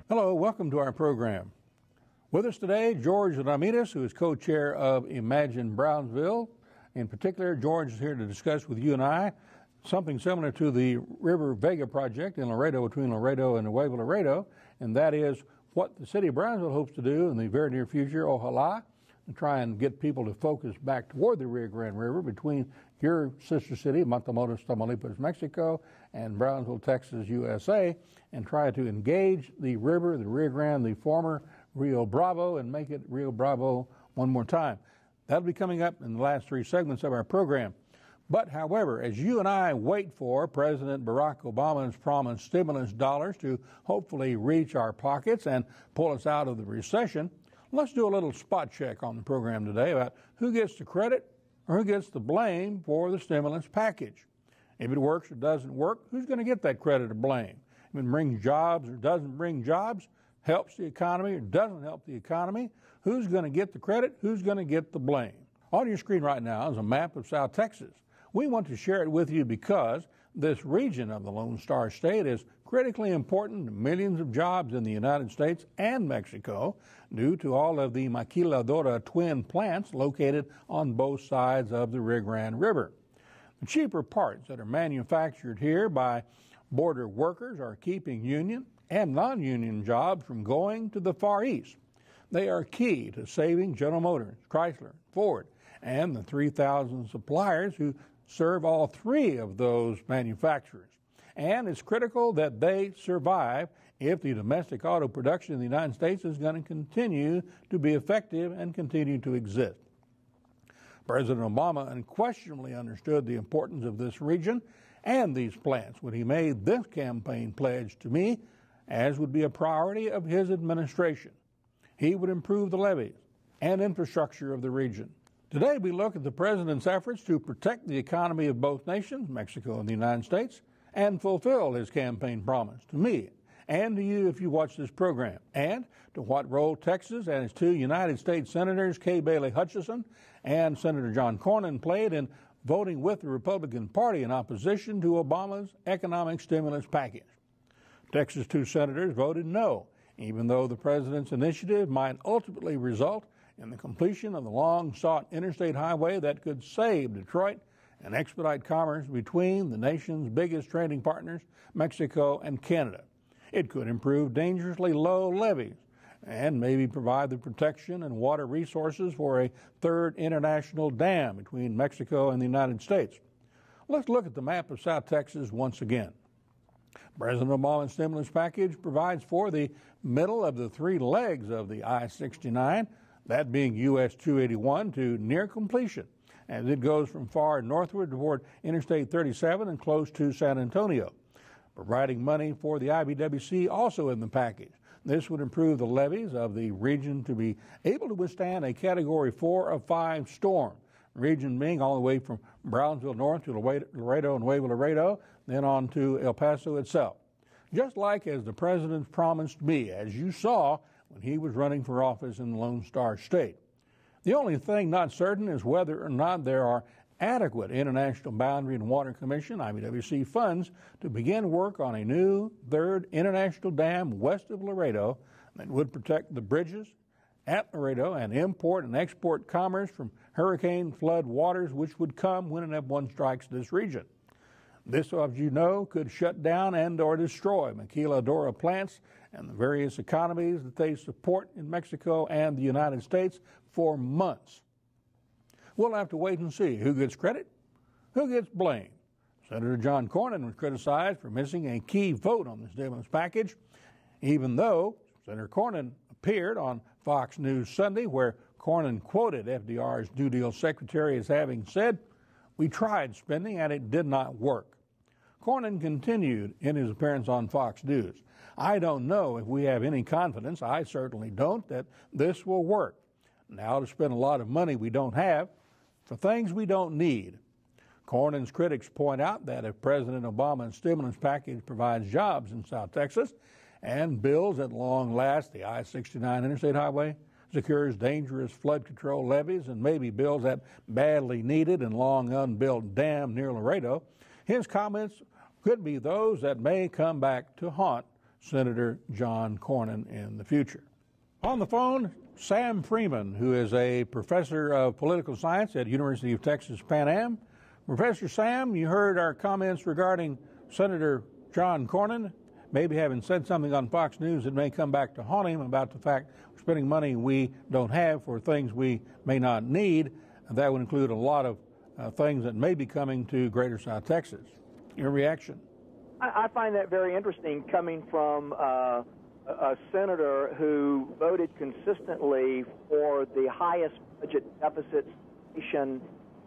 Hello, welcome to our program. With us today, George Ramirez, who is co-chair of Imagine Brownsville. In particular, George is here to discuss with you and I something similar to the River Vega project in Laredo, between Laredo and Nuevo Laredo, and that is what the city of Brownsville hopes to do in the very near future, ojalá, and try and get people to focus back toward the Rio Grande River between your sister city, Matamoros, Tamaulipas, Mexico, and Brownsville, Texas, USA, and try to engage the river, the Rio Grande, the former Rio Bravo, and make it Rio Bravo one more time. That'll be coming up in the last three segments of our program. But, however, as you and I wait for President Barack Obama's promised stimulus dollars to hopefully reach our pockets and pull us out of the recession, let's do a little spot check on the program today about who gets the credit or who gets the blame for the stimulus package. If it works or doesn't work, who's going to get that credit or blame? If it brings jobs or doesn't bring jobs, helps the economy or doesn't help the economy, who's going to get the credit, who's going to get the blame? On your screen right now is a map of South Texas. We want to share it with you because this region of the Lone Star State is critically important to millions of jobs in the United States and Mexico due to all of the maquiladora twin plants located on both sides of the Rio Grande River. The cheaper parts that are manufactured here by border workers are keeping union and non-union jobs from going to the Far East. They are key to saving General Motors, Chrysler, Ford, and the 3,000 suppliers who serve all three of those manufacturers. And it's critical that they survive if the domestic auto production in the United States is going to continue to be effective and continue to exist. President Obama unquestionably understood the importance of this region and these plants when he made this campaign pledge to me, as would be a priority of his administration. He would improve the levees and infrastructure of the region. Today we look at the president's efforts to protect the economy of both nations, Mexico and the United States, and fulfill his campaign promise to me and to you if you watch this program, and to what role Texas and its two United States Senators, Kay Bailey Hutchison and Senator John Cornyn, played in voting with the Republican Party in opposition to Obama's economic stimulus package. Texas' two senators voted no, even though the president's initiative might ultimately result in the completion of the long-sought interstate highway that could save Detroit and expedite commerce between the nation's biggest trading partners, Mexico and Canada. It could improve dangerously low levees and maybe provide the protection and water resources for a third international dam between Mexico and the United States. Let's look at the map of South Texas once again. President Obama's stimulus package provides for the middle of the three legs of the I-69, that being US 281, to near completion, as it goes from far northward toward Interstate 37 and close to San Antonio. Providing money for the IBWC also in the package. This would improve the levees of the region to be able to withstand a Category 4 of 5 storm, region being all the way from Brownsville north to Laredo and Nuevo Laredo, then on to El Paso itself. Just like as the president promised me, as you saw when he was running for office in the Lone Star State. The only thing not certain is whether or not there are adequate International Boundary and Water Commission, IBWC, funds to begin work on a new third international dam west of Laredo that would protect the bridges at Laredo and import and export commerce from hurricane flood waters which would come when and if one strikes this region. This, as you know, could shut down and or destroy maquiladora plants and the various economies that they support in Mexico and the United States for months. We'll have to wait and see who gets credit, who gets blame. Senator John Cornyn was criticized for missing a key vote on the stimulus package, even though Senator Cornyn appeared on Fox News Sunday, where Cornyn quoted FDR's New Deal secretary as having said, "We tried spending and it did not work." Cornyn continued in his appearance on Fox News, "I don't know if we have any confidence, I certainly don't, that this will work. Now to spend a lot of money we don't have for things we don't need." Cornyn's critics point out that if President Obama's stimulus package provides jobs in South Texas and builds at long last the I-69 interstate highway, secures dangerous flood control levees, and maybe builds that badly needed and long unbuilt dam near Laredo. His comments could be those that may come back to haunt Senator John Cornyn in the future. On the phone, Sam Freeman, who is a professor of political science at University of Texas Pan Am. Professor Sam, you heard our comments regarding Senator John Cornyn maybe having said something on Fox News that may come back to haunt him about the fact we're spending money we don't have for things we may not need, and that would include a lot of things that may be coming to Greater South Texas. Your reaction? I find that very interesting, coming from a senator who voted consistently for the highest budget deficits the nation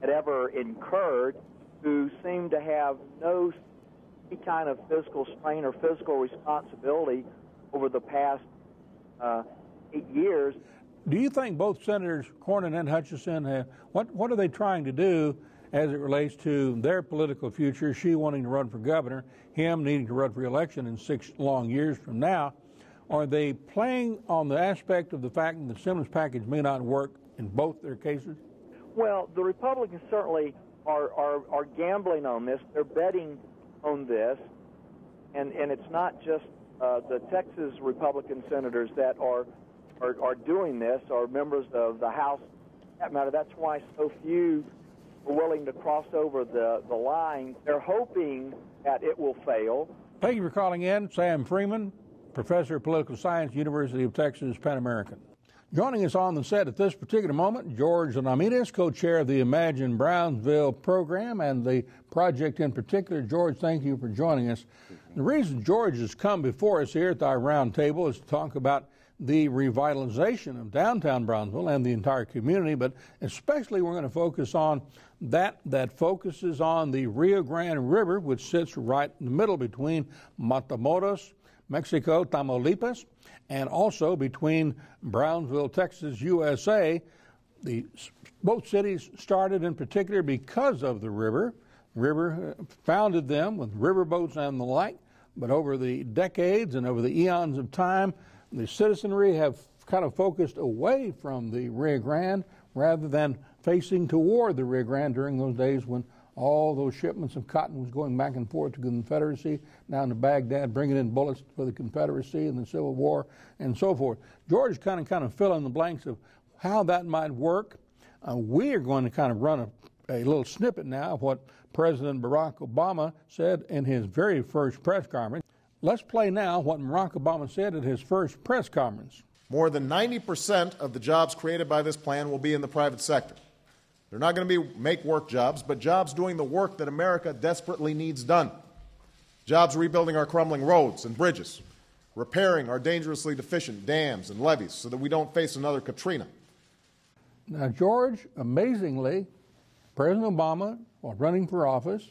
had ever incurred, who seemed to have no any kind of fiscal strain or fiscal responsibility over the past 8 years. Do you think both Senators Cornyn and Hutchison what are they trying to do as it relates to their political future? She wanting to run for governor, him needing to run for election in 6 long years from now. Are they playing on the aspect of the fact that the stimulus package may not work in both their cases? Well, the Republicans certainly are gambling on this. They're betting on this, and it's not just the Texas Republican senators that are doing this, or members of the House. For that matter, that's why so few are willing to cross over the line. They're hoping that it will fail. Thank you for calling in, Sam Freeman, professor of political science, University of Texas Pan American. Joining us on the set at this particular moment, George Anamitas, co-chair of the Imagine Brownsville program and the project in particular. George, thank you for joining us. The reason George has come before us here at our round table is to talk about the revitalization of downtown Brownsville and the entire community, but especially we're going to focus on that focuses on the Rio Grande River, which sits right in the middle between Matamoros, Mexico, Tamaulipas, and also between Brownsville, Texas, USA. Both cities started in particular because of the river. The river founded them with riverboats and the like, but over the decades and over the eons of time, the citizenry have kind of focused away from the Rio Grande rather than facing toward the Rio Grande during those days when all those shipments of cotton was going back and forth to the Confederacy, down to Baghdad, bringing in bullets for the Confederacy and the Civil War, and so forth. George kind of fill in the blanks of how that might work. We are going to kind of run a little snippet now of what President Barack Obama said in his very first press conference. Let's play now what Barack Obama said at his first press conference. More than 90% of the jobs created by this plan will be in the private sector. They're not going to be make-work jobs, but jobs doing the work that America desperately needs done. Jobs rebuilding our crumbling roads and bridges, repairing our dangerously deficient dams and levees so that we don't face another Katrina. Now, George, amazingly, President Obama, while running for office,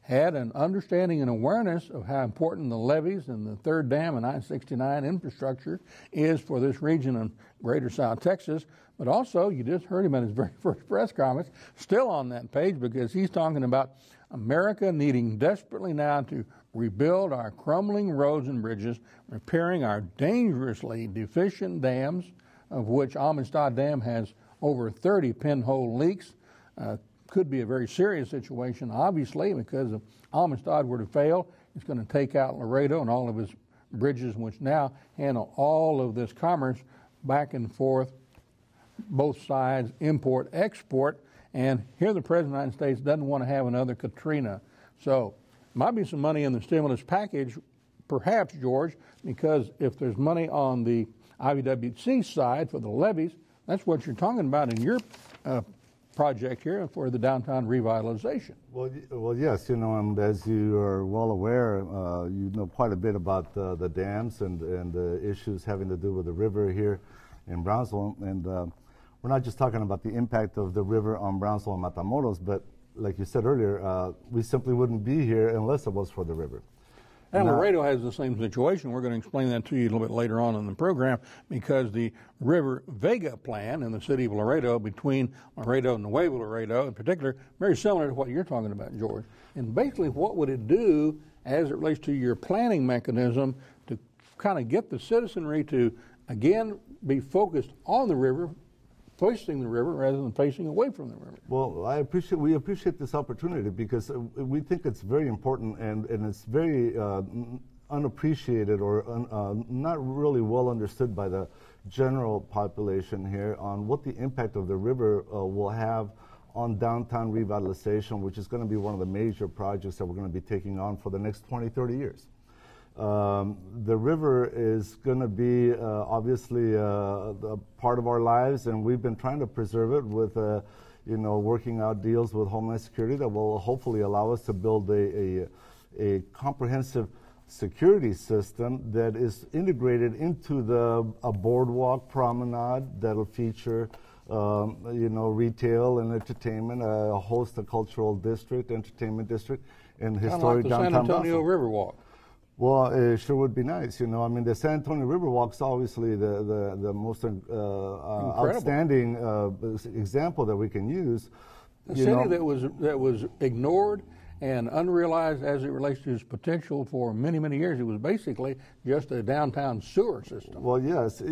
had an understanding and awareness of how important the levees and the third dam and I-69 infrastructure is for this region of Greater South Texas. But also, you just heard him at his very first press conference, still on that page, because he's talking about America needing desperately now to rebuild our crumbling roads and bridges, repairing our dangerously deficient dams, of which Amistad Dam has over 30 pinhole leaks. Could be a very serious situation, obviously, because if Amistad were to fail, it's going to take out Laredo and all of its bridges, which now handle all of this commerce back and forth, both sides, import, export, and here the President of the United States doesn't want to have another Katrina. So might be some money in the stimulus package, perhaps, George, because if there's money on the IVWC side for the levees, that's what you're talking about in your project here for the downtown revitalization. Well, yes, and as you are well aware, you know quite a bit about the dams and the issues having to do with the river here in Brownsville, and we're not just talking about the impact of the river on Brownsville and Matamoros, but like you said earlier, we simply wouldn't be here unless it was for the river. And Laredo has the same situation. We're going to explain that to you a little bit later on in the program, because the River Vega Plan in the city of Laredo, between Laredo and Nuevo Laredo in particular, very similar to what you're talking about, George. And basically what would it do as it relates to your planning mechanism to kind of get the citizenry to, again, be focused on the river, facing the river rather than facing away from the river. Well, we appreciate this opportunity because we think it's very important and it's very unappreciated or not really well understood by the general population here on what the impact of the river will have on downtown revitalization, which is going to be one of the major projects that we're going to be taking on for the next 20, 30 years. The river is going to be obviously a part of our lives, and we've been trying to preserve it with, working out deals with Homeland Security that will hopefully allow us to build a comprehensive security system that is integrated into a boardwalk promenade that'll feature, retail and entertainment, a host of cultural district, entertainment district, and historic like the downtown San Antonio Brownsville. Riverwalk. Well, it sure would be nice, I mean, the San Antonio Riverwalk is obviously the most outstanding example that we can use. A city that was ignored and unrealized as it relates to its potential for many, many years. It was basically just a downtown sewer system. Well, yes,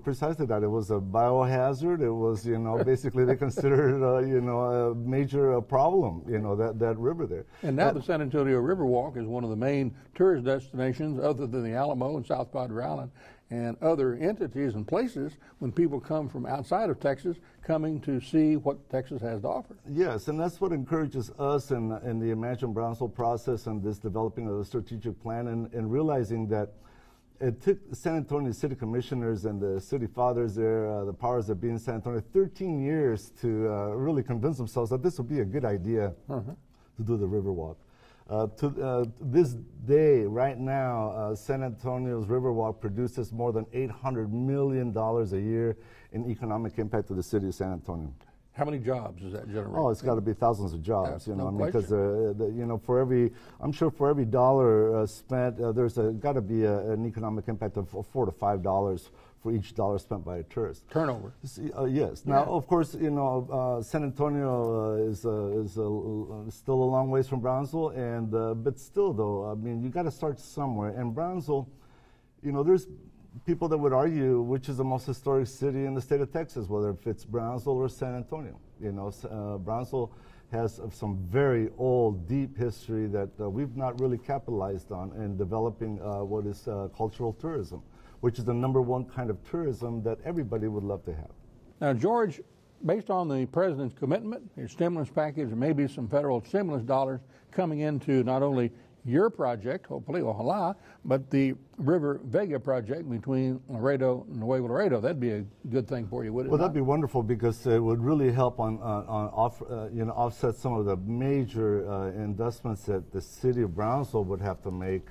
precisely that. It was a biohazard. It was, basically they considered, a major problem, that river there. And now the San Antonio Riverwalk is one of the main tourist destinations other than the Alamo and South Padre Island and other entities and places when people come from outside of Texas coming to see what Texas has to offer. Yes, and that's what encourages us in the Imagine Brownsville process and this developing of the strategic plan and realizing that it took San Antonio City Commissioners and the city fathers there, the powers that be in San Antonio, 13 years to really convince themselves that this would be a good idea to do the Riverwalk. To this day, right now, San Antonio's Riverwalk produces more than $800 million a year in economic impact to the city of San Antonio. How many jobs does that generate? Oh, it's got to be thousands of jobs, no because I'm sure for every dollar spent, there's got to be an economic impact of $4 to $5 for each dollar spent by a tourist. Turnover. Yes. Now, of course, San Antonio is still a long ways from Brownsville, and but still, though, I mean, you got to start somewhere. And Brownsville, there's people that would argue which is the most historic city in the state of Texas, whether if it's Brownsville or San Antonio. Brownsville has some very old, deep history that we've not really capitalized on in developing what is cultural tourism, which is the #1 kind of tourism that everybody would love to have. Now, George, based on the president's commitment, his stimulus package, and maybe some federal stimulus dollars coming into not only your project, hopefully, ojalá, but the River Vega project between Laredo and Nuevo Laredo, that'd be a good thing for you, wouldn't it? Well, that'd be wonderful because it would really help offset some of the major investments that the city of Brownsville would have to make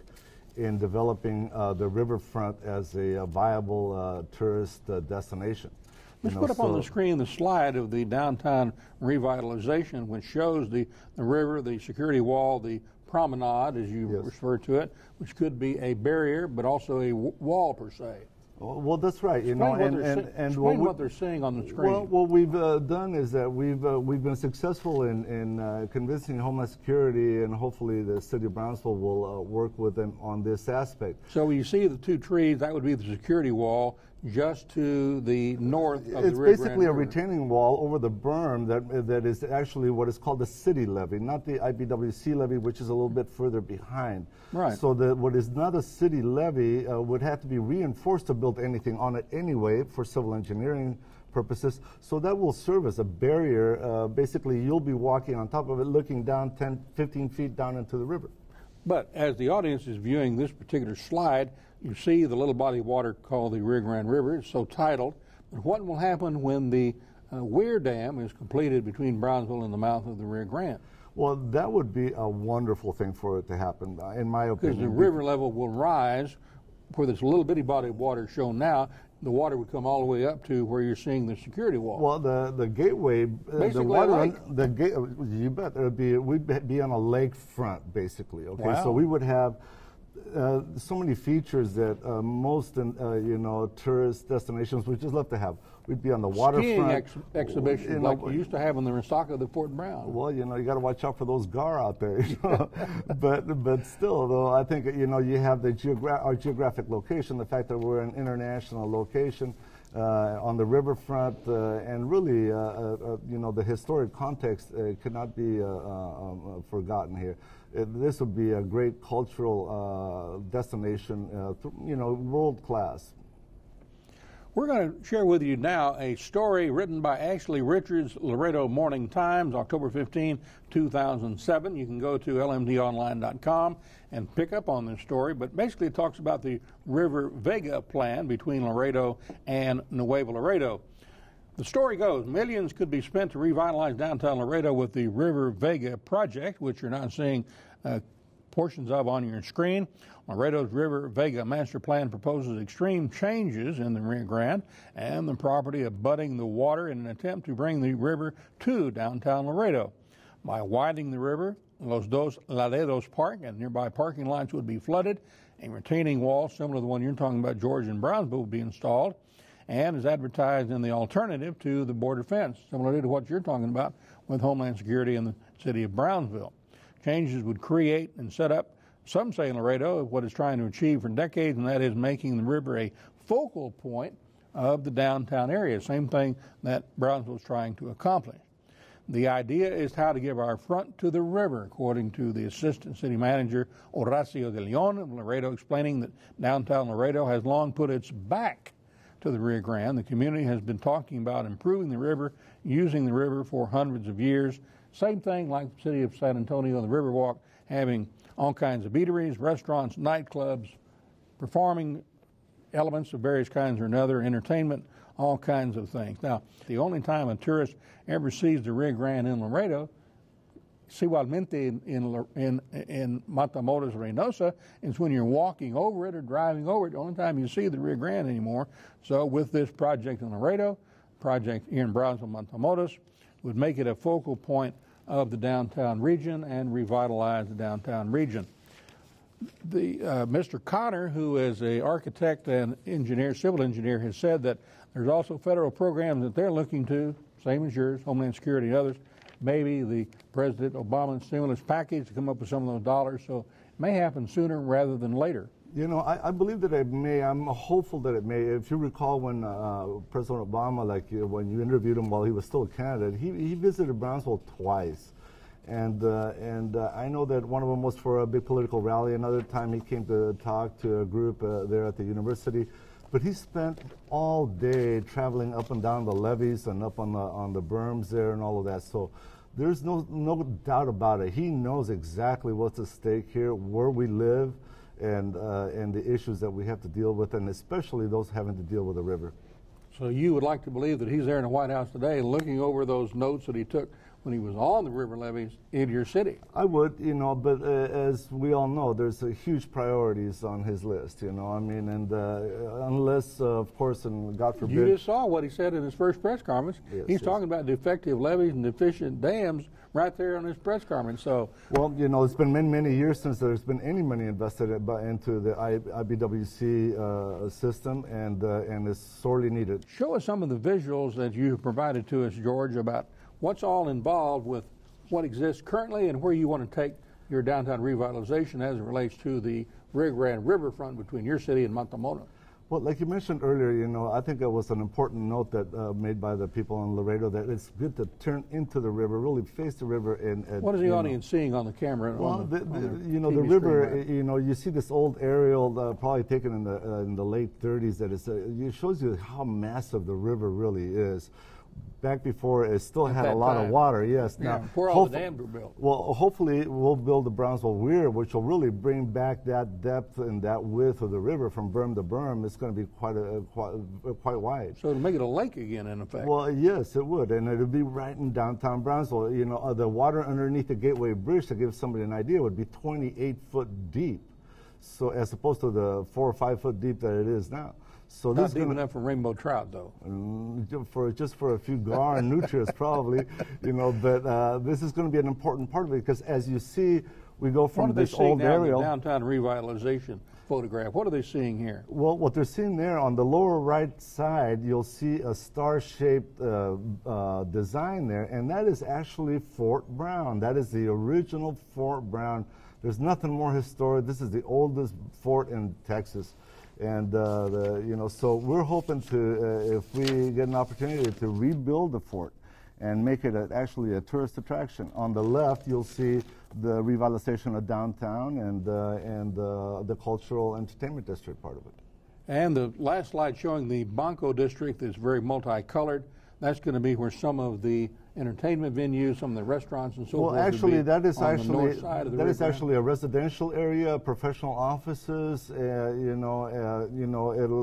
in developing the riverfront as a viable tourist destination. Let's put up on the screen the slide of the downtown revitalization, which shows the river, the security wall, the promenade, as you refer to it, which could be a barrier, but also a wall per se. Well, that's right. Explain what they're seeing on the screen. Well, what we've done is that we've been successful in convincing Homeland Security, and hopefully the city of Brownsville will work with them on this aspect. So you see the two trees, that would be the security wall just to the north of the Rio Grande River. It's basically a retaining wall over the berm that is actually what is called the city levee, not the IBWC levee, which is a little bit further behind. Right. So what is not a city levee would have to be reinforced to build anything on it anyway for civil engineering purposes. So that will serve as a barrier. Basically, you'll be walking on top of it, looking down 10, 15 feet down into the river. But as the audience is viewing this particular slide, you see the little body of water called the Rio Grande River. It's so titled. But what will happen when the Weir Dam is completed between Brownsville and the mouth of the Rio Grande? Well, that would be a wonderful thing for it to happen, in my opinion. Because the river level will rise, where this little bitty body of water shown now, the water would come all the way up to where you're seeing the security wall. Well, the gateway, basically the water, a lake. You bet. We'd be on a lakefront, basically. Okay, wow. So we would have so many features that most tourist destinations would just love to have. We'd be on the waterfront. Skiing exhibitions like you used to have in the Resaca of Fort Brown. Well, you got to watch out for those gar out there. But still, though, I think you have our geographic location, the fact that we're an international location. on the riverfront, and really, the historic context cannot be forgotten here. This would be a great cultural destination, world class. We're going to share with you now a story written by Ashley Richards, Laredo Morning Times, October 15, 2007. You can go to lmdonline.com and pick up on this story, but basically it talks about the River Vega Plan between Laredo and Nuevo Laredo. The story goes, millions could be spent to revitalize downtown Laredo with the River Vega project, which you're now seeing portions of on your screen. Laredo's River Vega Master Plan proposes extreme changes in the Rio Grande and the property abutting the water in an attempt to bring the river to downtown Laredo. By widening the river, Los Dos Laredos Park and nearby parking lots would be flooded. A retaining wall similar to the one you're talking about, George, in Brownsville, would be installed and is advertised in the alternative to the border fence, similarly to what you're talking about with Homeland Security in the city of Brownsville. Changes would create and set up, some say in Laredo, what it's trying to achieve for decades, and that is making the river a focal point of the downtown area, same thing that Brownsville is trying to accomplish. The idea is how to give our front to the river, according to the Assistant City Manager, Horacio de Leon of Laredo, explaining that downtown Laredo has long put its back to the Rio Grande. The community has been talking about improving the river, using the river for hundreds of years. Same thing like the city of San Antonio, the Riverwalk, having all kinds of eateries, restaurants, nightclubs, performing elements of various kinds or another, entertainment, all kinds of things. Now, the only time a tourist ever sees the Rio Grande in Laredo, igualmente in Matamoros, Reynosa, is when you're walking over it or driving over it. The only time you see the Rio Grande anymore. So with this project in Laredo, project here in Brownsville, Matamoros, would make it a focal point of the downtown region and revitalize the downtown region. The Mr. Connor, who is an architect and engineer, civil engineer, has said that there's also federal programs that they're looking to, same as yours, Homeland Security and others, maybe the President Obama stimulus package to come up with some of those dollars. So it may happen sooner rather than later. You know, I believe that it may. I'm hopeful that it may. If you recall when President Obama, when you interviewed him while he was still a candidate, he visited Brownsville twice. And I know that one of them was for a big political rally. Another time he came to talk to a group there at the university. But he spent all day traveling up and down the levees and up on the berms there and all of that. So there's no doubt about it. He knows exactly what's at stake here, where we live, and the issues that we have to deal with, and especially those having to deal with the river. So you would like to believe that he's there in the White House today looking over those notes that he took when he was on the river levees in your city. I would, but as we all know, there's huge priorities on his list, I mean, and unless, of course, and God forbid. You just saw what he said in his first press conference. Yes, He's talking about defective levees and deficient dams right there on his press conference. So, well, it's been many, many years since there's been any money invested into the IBWC system, and it's sorely needed. Show us some of the visuals that you provided to us, George, about what's all involved with what exists currently and where you want to take your downtown revitalization as it relates to the Rio Grande riverfront between your city and Matamoros. Well, like you mentioned earlier, I think it was an important note that made by the people in Laredo that it's good to turn into the river, really face the river. And what is the audience seeing on the camera? Well, the river, screen, right? You see this old aerial probably taken in the late 30s that it shows you how massive the river really is. Back before it still had a lot of water, yes. Yeah, before all the dams were built. Well, hopefully we'll build the Brownsville Weir, which will really bring back that depth and that width of the river from berm to berm. It's going to be quite wide. So it'll make it a lake again, in effect. Well, yes, it would, and it'll be right in downtown Brownsville. The water underneath the Gateway Bridge, to give somebody an idea, would be 28 foot deep, so as opposed to the 4 or 5 foot deep that it is now. So not deep enough for rainbow trout, though. Just for a few gar and nutrients, probably, But this is going to be an important part of it because, as you see, we go from this old aerial. Downtown revitalization photograph. What are they seeing here? Well, what they're seeing there on the lower right side, you'll see a star-shaped design there, and that is actually Fort Brown. That is the original Fort Brown. There's nothing more historic. This is the oldest fort in Texas. And so we're hoping to, if we get an opportunity to rebuild the fort and make it actually a tourist attraction. On the left, you'll see the revitalization of downtown and the cultural entertainment district part of it. And the last slide showing the Banco district is very multicolored. That's going to be where some of the entertainment venues, some of the restaurants and so forth. Well, actually, that is actually a residential area, professional offices. It'll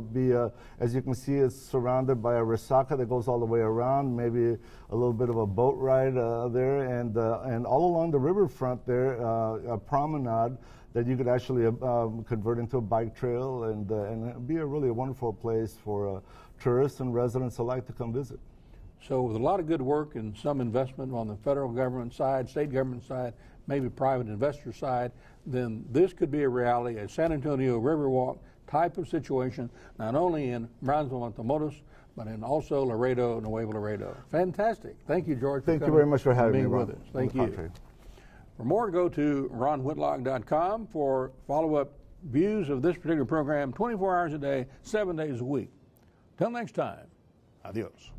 be as you can see, it's surrounded by a resaca that goes all the way around. Maybe a little bit of a boat ride there, and all along the riverfront there, a promenade that you could actually convert into a bike trail and be a really wonderful place for tourists and residents alike to come visit. So with a lot of good work and some investment on the federal government side, state government side, maybe private investor side, then this could be a reality, a San Antonio Riverwalk type of situation, not only in Brownsville, Matamoros, but in also Laredo, Nuevo Laredo. Fantastic. Thank you, George. Thank you very much for having me, with us. Thank you. For more, go to ronwhitlock.com for follow-up views of this particular program 24 hours a day, 7 days a week. Till next time, adios.